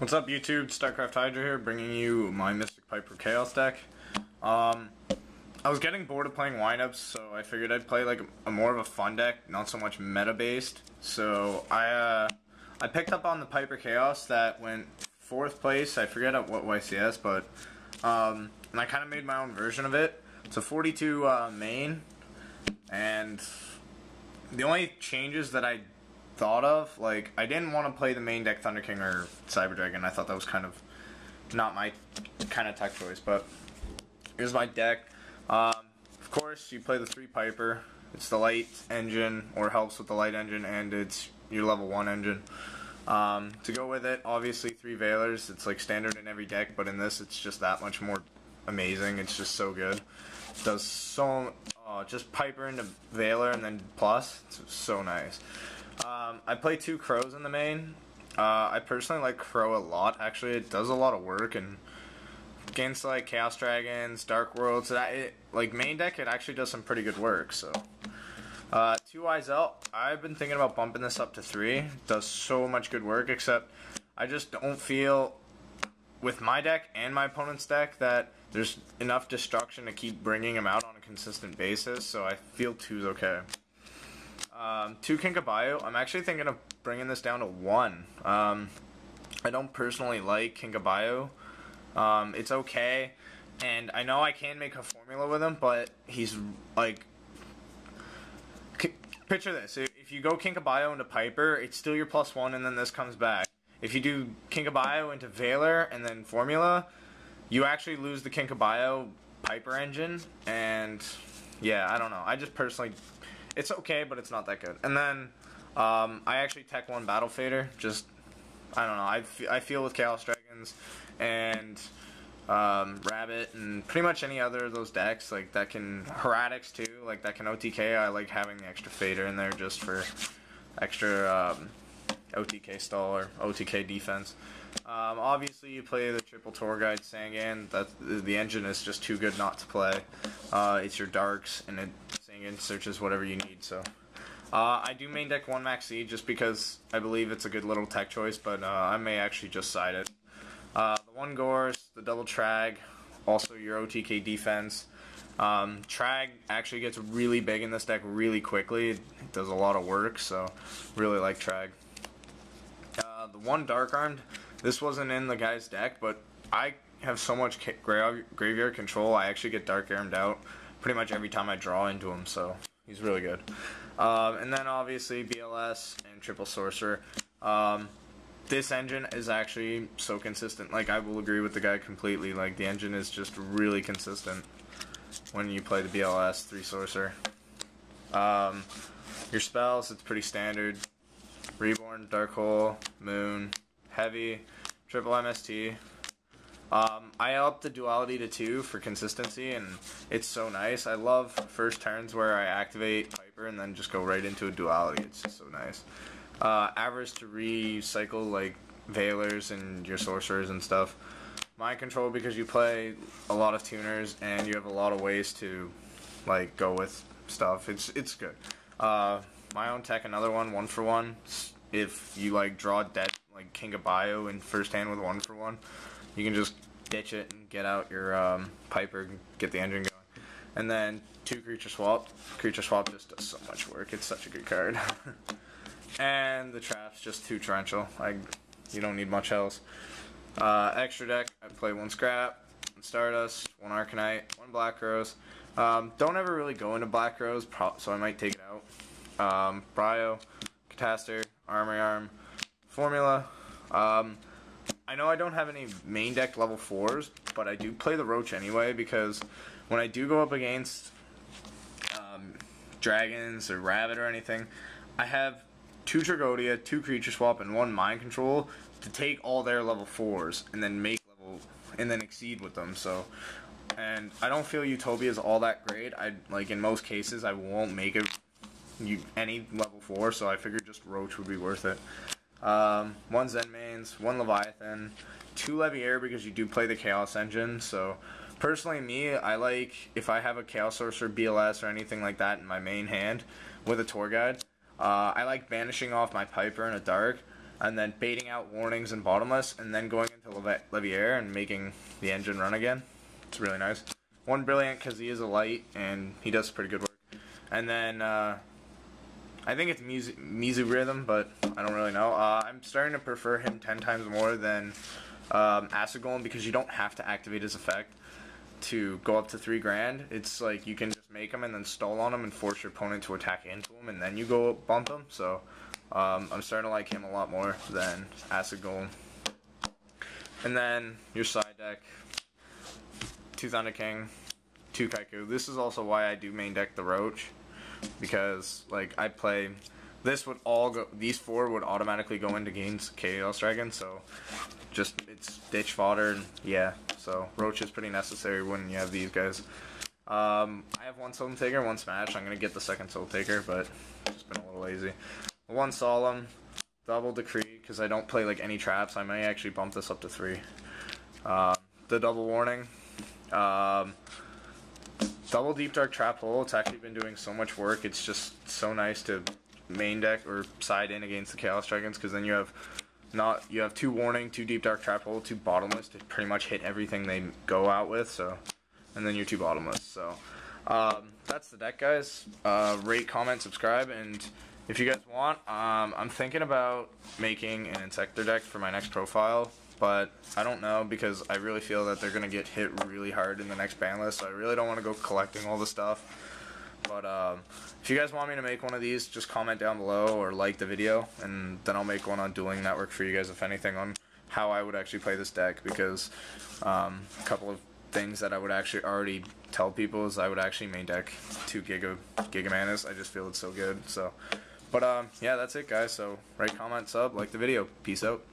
What's up YouTube, StarCraft Hydra here, bringing you my Mystic Piper Chaos deck. I was getting bored of playing windups, so I figured I'd play like a more of a fun deck, not so much meta-based. So I picked up on the Piper Chaos that went 4th place, I forget at what YCS, but and I kind of made my own version of it. It's a 42 main, and the only changes that I thought of, like, I didn't want to play the main deck Thunder King or Cyber Dragon. I thought that was kind of not my kind of tech choice, but here's my deck. Of course, you play the 3 Piper. It's the light engine, or helps with the light engine, and it's your level 1 engine. To go with it, obviously 3 Veilers. It's like standard in every deck, but in this it's just that much more amazing. It's just so good. It does so, just Piper into Veiler and then plus. It's so nice. I play 2 Crows in the main. I personally like Crow a lot. Actually, it does a lot of work, and against like Chaos Dragons, Dark Worlds, like main deck, it actually does some pretty good work. So 2 Izel, I've been thinking about bumping this up to 3. It does so much good work, except I just don't feel with my deck and my opponent's deck that there's enough destruction to keep bringing him out on a consistent basis. So I feel 2's okay. 2 Kinkabayo, I'm actually thinking of bringing this down to 1. I don't personally like Kinkabayo. It's okay, and I know I can make a formula with him, but he's like, picture this, if you go Kinkabayo into Piper, it's still your +1 and then this comes back. If you do Kinkabayo into Veiler and then formula, you actually lose the Kinkabayo Piper engine, and yeah, I don't know, I just personally, it's okay, but it's not that good. And then I actually tech 1 Battle Fader. Just, I don't know, I feel with Chaos Dragons and Rabbit and pretty much any other of those decks, like that can, Heretics too, like that can OTK, I like having the extra Fader in there just for extra OTK stall or OTK defense. Obviously you play the triple tour guide Sangan. The engine is just too good not to play. It's your darks, and Sangan searches whatever you need. So I do main deck 1 Maxi just because I believe it's a good little tech choice, but I may actually just side it. The 1 Gorz, the double Trag, also your OTK defense. Trag actually gets really big in this deck really quickly. It does a lot of work, so really like Trag. The 1 Dark Armed, this wasn't in the guy's deck, but I have so much graveyard control, I actually get Dark Armed out pretty much every time I draw into him, so he's really good. And then obviously BLS and Triple Sorcerer. This engine is actually so consistent. Like, I will agree with the guy completely. Like, the engine is just really consistent when you play the BLS 3 Sorcerer. Your spells, it's pretty standard. Reborn, Dark Hole, Moon, Heavy, Triple MST. I upped the duality to 2 for consistency, and it's so nice. I love first turns where I activate Piper and then just go right into a duality. It's just so nice. Avarice to recycle like Veilers and your sorcerers and stuff. Mind Control because you play a lot of tuners and you have a lot of ways to like go with stuff. It's good. My own tech, another one, 1 for 1. If you like draw dead like Kinkabayo in first hand with 1 for 1, you can just ditch it and get out your Piper and get the engine going. And then 2 Creature Swap. Creature Swap just does so much work. It's such a good card. And the traps, just 2 Torrential. You don't need much else. Extra deck, I play 1 Scrap, 1 Stardust, 1 Arcanite, 1 Black Rose. Don't ever really go into Black Rose, so I might take it out. Bryo, Cataster, Armory Arm, Formula. I know I don't have any main deck level 4s, but I do play the Roach anyway, because when I do go up against Dragons or Rabbit or anything, I have 2 Tragodia, 2 Creature Swap, and 1 Mind Control to take all their level 4s and then exceed with them. So, and I don't feel Utopia is all that great. Like in most cases I won't make it any level 4, so I figured just Roach would be worth it. 1 Zen Mains, 1 Leviathan, 2 Leviair because you do play the Chaos engine. So personally, me, I like if I have a Chaos Sorcerer, BLS, or anything like that in my main hand with a tour guide. I like banishing off my Piper and a Dark, and then baiting out warnings and bottomless, and then going into Leviair and making the engine run again. It's really nice. One brilliant because he is a light and he does pretty good work. And then I think it's Mizu Rhythm, but I don't really know. I'm starting to prefer him 10 times more than Acid Golem because you don't have to activate his effect to go up to 3 grand. It's like you can just make him and then stall on him and force your opponent to attack into him, and then you go bump him. So I'm starting to like him a lot more than Acid Golem. And then your side deck, 2 Thunder King, 2 Kaiku. This is also why I do main deck the Roach, because like I play this would all go, these 4 would automatically go into against Chaos Dragon, so just it's ditch fodder, and yeah, so Roach is pretty necessary when you have these guys. I have 1 Soul Taker, 1 Smash. I'm gonna get the 2nd Soul Taker, but just been a little lazy. 1 Solemn, double Decree because I don't play like any traps. I may actually bump this up to 3. The double Warning. Double Deep Dark Trap Hole. It's actually been doing so much work. It's just so nice to main deck or side in against the Chaos Dragons, because then you have 2 Warning, 2 Deep Dark Trap Hole, 2 Bottomless to pretty much hit everything they go out with. So, and then your 2 Bottomless. So that's the deck, guys. Rate, comment, subscribe, and if you guys want, I'm thinking about making an Insector deck for my next profile. But I don't know, because I really feel that they're going to get hit really hard in the next ban list, so I really don't want to go collecting all the stuff. But if you guys want me to make one of these, just comment down below or like the video, and then I'll make one on Dueling Network for you guys, if anything, on how I would actually play this deck, because a couple of things that I would actually already tell people is I would actually main deck 2 Giga Manas. I just feel it's so good. So, but yeah, that's it, guys. So rate, comment, sub, like the video. Peace out.